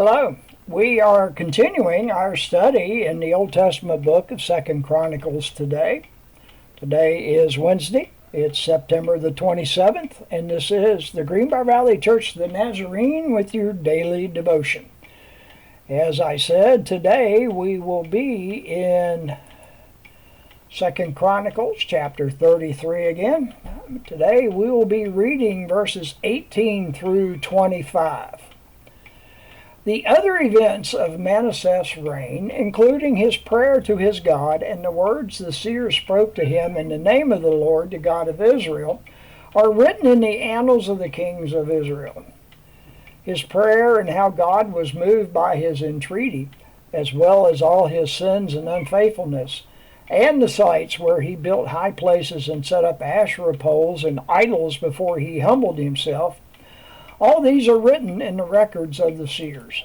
Hello. We are continuing our study in the Old Testament book of 2nd Chronicles today. Today is Wednesday. It's September the 27th, and this is the Greenbrier Valley Church of the Nazarene with your daily devotion. As I said, today we will be in 2nd Chronicles chapter 33 again. Today we will be reading verses 18 through 25. The other events of Manasseh's reign, including his prayer to his God and the words the seer spoke to him in the name of the Lord, the God of Israel, are written in the annals of the kings of Israel. His prayer and how God was moved by his entreaty, as well as all his sins and unfaithfulness, and the sites where he built high places and set up Asherah poles and idols before he humbled himself, all these are written in the records of the seers.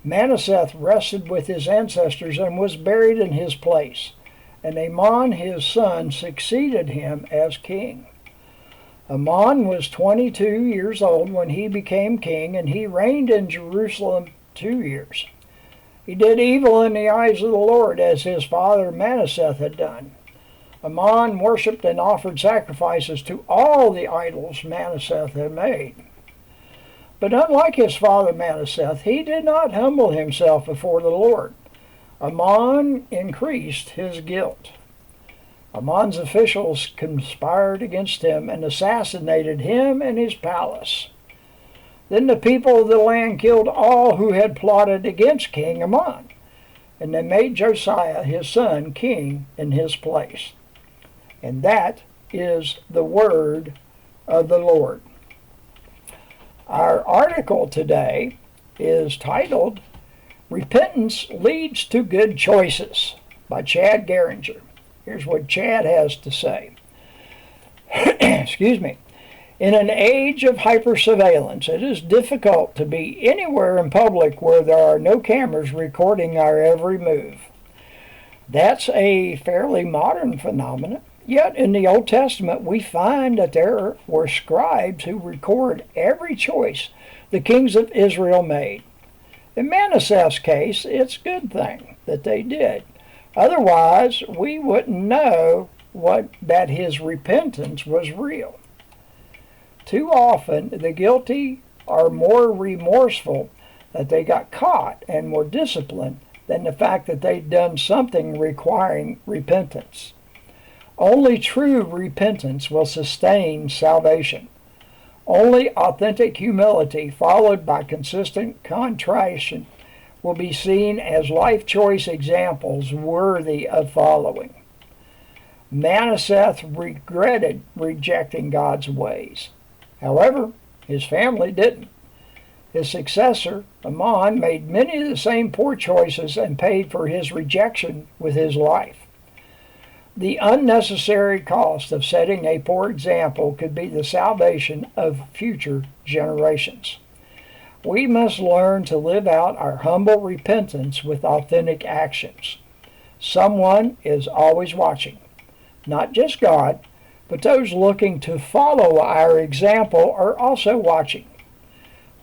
Manasseh rested with his ancestors and was buried in his place, and Amon his son succeeded him as king. Amon was 22 years old when he became king, and he reigned in Jerusalem 2 years. He did evil in the eyes of the Lord, as his father Manasseh had done. Amon worshipped and offered sacrifices to all the idols Manasseh had made. But unlike his father Manasseh, he did not humble himself before the Lord. Amon increased his guilt. Amon's officials conspired against him and assassinated him and his palace. Then the people of the land killed all who had plotted against King Amon, and they made Josiah his son king in his place. And that is the word of the Lord. Our article today is titled, Repentance Leads to Good Choices by Chad Geringer. Here's what Chad has to say. Excuse me. In an age of hyper-surveillance, it is difficult to be anywhere in public where there are no cameras recording our every move. That's a fairly modern phenomenon. Yet in the Old Testament we find that there were scribes who record every choice the kings of Israel made. In Manasseh's case, it's a good thing that they did. Otherwise, we wouldn't know that his repentance was real. Too often, the guilty are more remorseful that they got caught and were disciplined than the fact that they'd done something requiring repentance. Only true repentance will sustain salvation. Only authentic humility followed by consistent contrition will be seen as life choice examples worthy of following. Manasseh regretted rejecting God's ways. However, his family didn't. His successor, Amon, made many of the same poor choices and paid for his rejection with his life. The unnecessary cost of setting a poor example could be the salvation of future generations. We must learn to live out our humble repentance with authentic actions. Someone is always watching, not just God, but those looking to follow our example are also watching.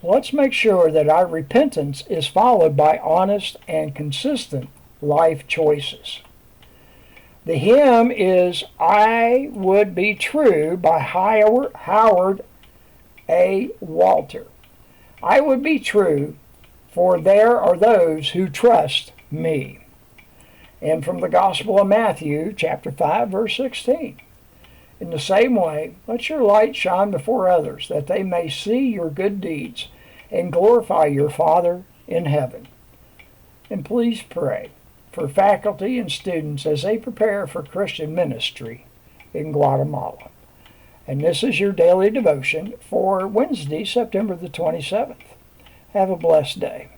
Let's make sure that our repentance is followed by honest and consistent life choices. The hymn is I Would Be True by Howard A. Walter. I would be true, for there are those who trust me. And from the Gospel of Matthew, chapter 5, verse 16. In the same way, let your light shine before others, that they may see your good deeds and glorify your Father in heaven. And please pray for faculty and students as they prepare for Christian ministry in Guatemala. And this is your daily devotion for Wednesday, September the 27th. Have a blessed day.